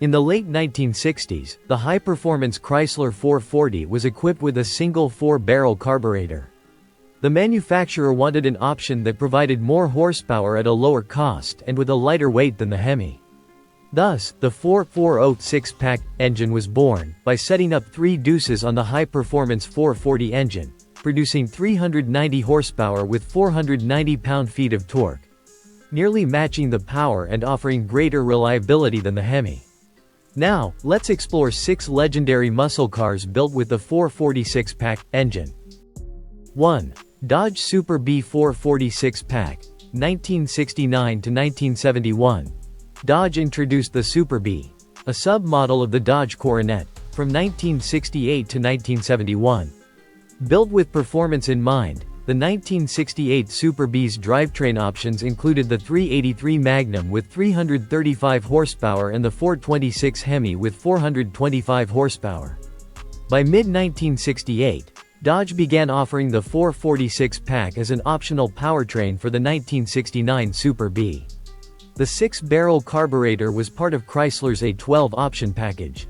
In the late 1960s, the high-performance Chrysler 440 was equipped with a single 4-barrel carburetor. The manufacturer wanted an option that provided more horsepower at a lower cost and with a lighter weight than the Hemi. Thus, the 440 six-pack engine was born, by setting up 3 deuces on the high-performance 440 engine, producing 390 horsepower with 490 pound-feet of torque, nearly matching the power and offering greater reliability than the Hemi. Now, let's explore 6 legendary muscle cars built with the 440 six-pack engine. 1. Dodge Super Bee 440 six-pack, 1969 to 1971. Dodge introduced the Super Bee, a sub-model of the Dodge Coronet, from 1968 to 1971. Built with performance in mind, the 1968 Super Bee's drivetrain options included the 383 Magnum with 335 horsepower and the 426 Hemi with 425 horsepower. By mid-1968, Dodge began offering the 440 six-pack as an optional powertrain for the 1969 Super Bee. The 6-barrel carburetor was part of Chrysler's A12 option package.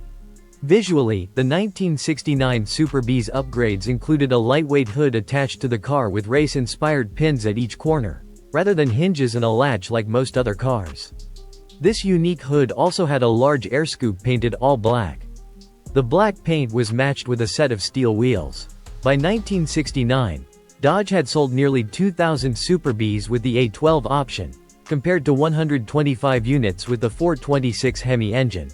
Visually, the 1969 Super Bee's upgrades included a lightweight hood attached to the car with race-inspired pins at each corner, rather than hinges and a latch like most other cars. This unique hood also had a large air scoop painted all black. The black paint was matched with a set of steel wheels. By 1969, Dodge had sold nearly 2,000 Super Bees with the A12 option, compared to 125 units with the 426 Hemi engine.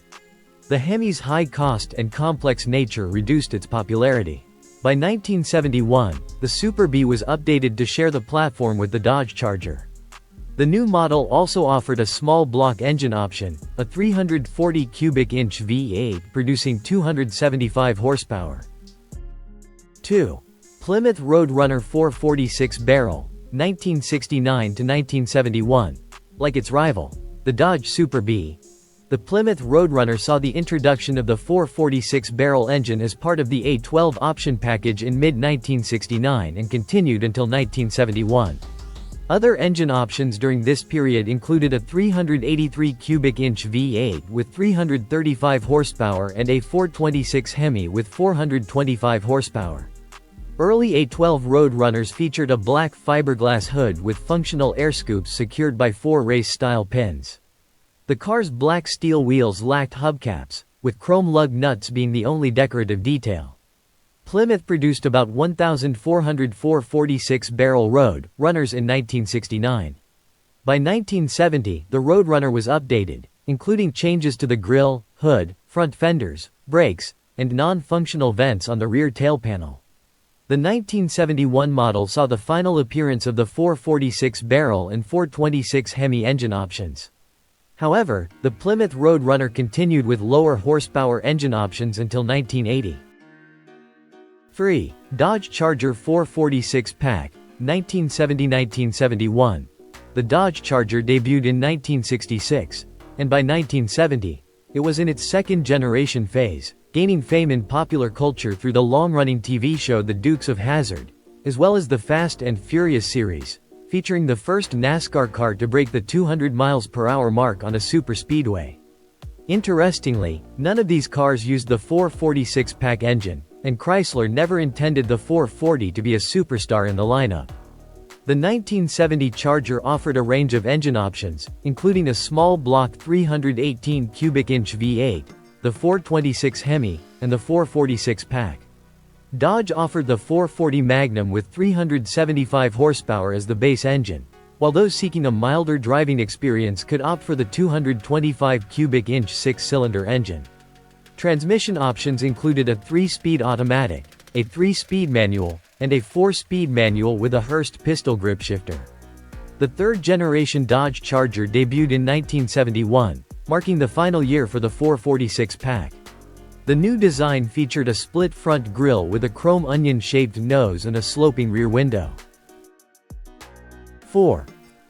The Hemi's high cost and complex nature reduced its popularity. By 1971, the Super Bee was updated to share the platform with the Dodge Charger. The new model also offered a small block engine option, a 340 cubic inch V8 producing 275 horsepower. 2. Plymouth Road Runner 440 six-barrel, 1969 to 1971. Like its rival, the Dodge Super Bee, the Plymouth Road Runner saw the introduction of the 440 six-barrel engine as part of the A12 option package in mid-1969 and continued until 1971. Other engine options during this period included a 383 cubic inch V8 with 335 horsepower and a 426 Hemi with 425 horsepower. Early A12 Road Runners featured a black fiberglass hood with functional air scoops secured by 4 race-style pins. The car's black steel wheels lacked hubcaps, with chrome lug nuts being the only decorative detail. Plymouth produced about 1,400 440 six-barrel Road Runners in 1969. By 1970, the Road Runner was updated, including changes to the grille, hood, front fenders, brakes, and non-functional vents on the rear tail panel. The 1971 model saw the final appearance of the 440 six-barrel and 426 Hemi engine options. However, the Plymouth Road Runner continued with lower horsepower engine options until 1980. 3. Dodge Charger 440 six-pack, 1970–1971. The Dodge Charger debuted in 1966, and by 1970, it was in its second-generation phase, gaining fame in popular culture through the long-running TV show The Dukes of Hazzard, as well as the Fast and Furious series, featuring the first NASCAR car to break the 200 mph mark on a superspeedway. Interestingly, none of these cars used the 440 six-pack engine, and Chrysler never intended the 440 to be a superstar in the lineup. The 1970 Charger offered a range of engine options, including a small block 318 cubic inch V8, the 426 Hemi, and the 440 six-pack. Dodge offered the 440 Magnum with 375 horsepower as the base engine, while those seeking a milder driving experience could opt for the 225 cubic inch 6-cylinder engine. Transmission options included a 3-speed automatic, a 3-speed manual, and a 4-speed manual with a Hurst pistol grip shifter. The third-generation Dodge Charger debuted in 1971, marking the final year for the 440 six-pack. The new design featured a split front grille with a chrome onion-shaped nose and a sloping rear window. 4.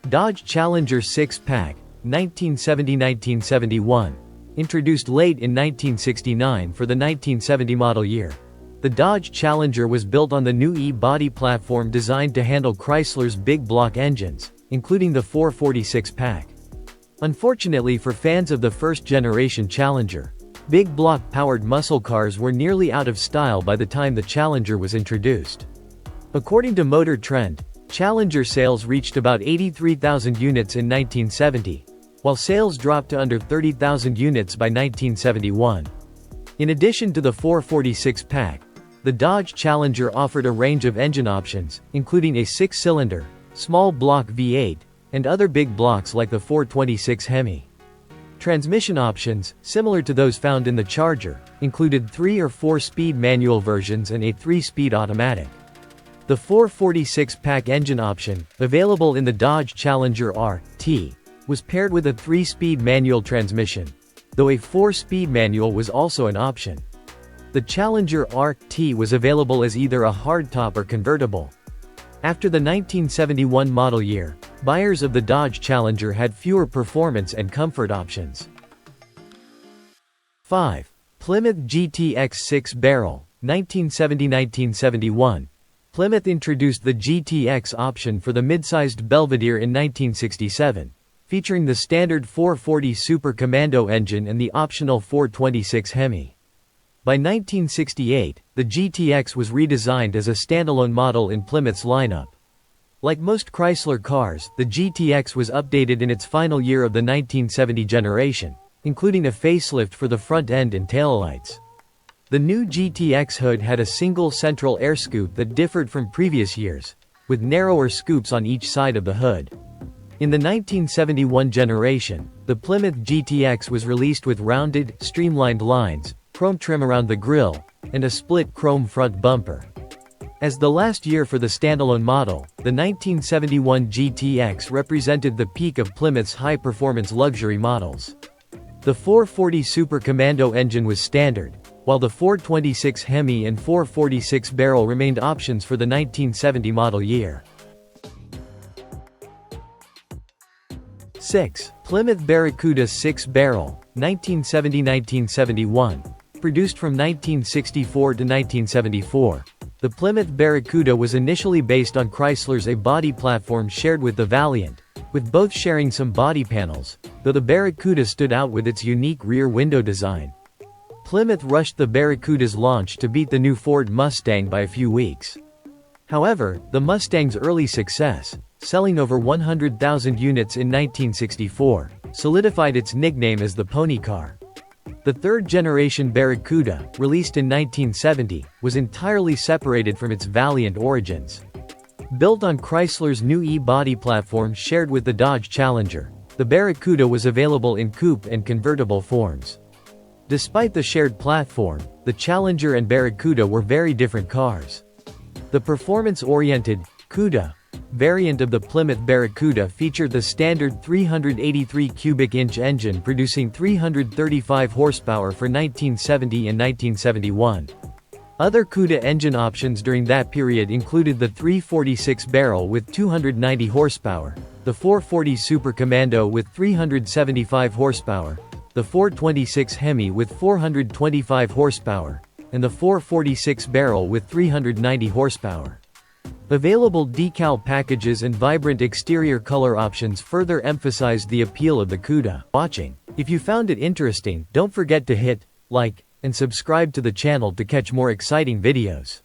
Dodge Challenger six-pack, 1970–1971. Introduced late in 1969 for the 1970 model year. The Dodge Challenger was built on the new E-body platform designed to handle Chrysler's big block engines, including the 440 six-pack. Unfortunately for fans of the first-generation Challenger, big block-powered muscle cars were nearly out of style by the time the Challenger was introduced. According to Motor Trend, Challenger sales reached about 83,000 units in 1970, while sales dropped to under 30,000 units by 1971. In addition to the 446-pack, the Dodge Challenger offered a range of engine options, including a 6-cylinder, small block V8, and other big blocks like the 426 Hemi. Transmission options, similar to those found in the Charger, included 3 or 4-speed manual versions and a 3-speed automatic. The 446-pack engine option, available in the Dodge Challenger RT, was paired with a 3-speed manual transmission, though a 4-speed manual was also an option. The Challenger RT was available as either a hardtop or convertible. After the 1971 model year, buyers of the Dodge Challenger had fewer performance and comfort options. 5. Plymouth GTX Six-Barrel, 1970–1971. Plymouth introduced the GTX option for the mid-sized Belvedere in 1967, featuring the standard 440 Super Commando engine and the optional 426 Hemi. By 1968, the GTX was redesigned as a standalone model in Plymouth's lineup. Like most Chrysler cars, the GTX was updated in its final year of the 1970 generation, including a facelift for the front end and taillights. The new GTX hood had a single central air scoop that differed from previous years, with narrower scoops on each side of the hood. In the 1971 generation, the Plymouth GTX was released with rounded, streamlined lines, chrome trim around the grille, and a split chrome front bumper. As the last year for the standalone model, the 1971 GTX represented the peak of Plymouth's high-performance luxury models. The 440 Super Commando engine was standard, while the 426 Hemi and 446 Barrel remained options for the 1970 model year. 6. Plymouth Barracuda Six-Barrel, 1970–1971. Produced from 1964 to 1974, the Plymouth Barracuda was initially based on Chrysler's A body platform shared with the Valiant, with both sharing some body panels, though the Barracuda stood out with its unique rear window design. Plymouth rushed the Barracuda's launch to beat the new Ford Mustang by a few weeks. However, the Mustang's early success, selling over 100,000 units in 1964, solidified its nickname as the pony car. The third-generation Barracuda, released in 1970, was entirely separated from its Valiant origins. Built on Chrysler's new E-body platform shared with the Dodge Challenger, the Barracuda was available in coupe and convertible forms. Despite the shared platform, the Challenger and Barracuda were very different cars. The performance-oriented CUDA variant of the Plymouth Barracuda featured the standard 383 cubic inch engine producing 335 horsepower for 1970 and 1971. Other CUDA engine options during that period included the 346 Barrel with 290 horsepower, the 440 Super Commando with 375 horsepower, the 426 Hemi with 425 horsepower, and the 446 Barrel with 390 horsepower. Available decal packages and vibrant exterior color options further emphasized the appeal of the CUDA. If you found it interesting, don't forget to hit like and subscribe to the channel to catch more exciting videos.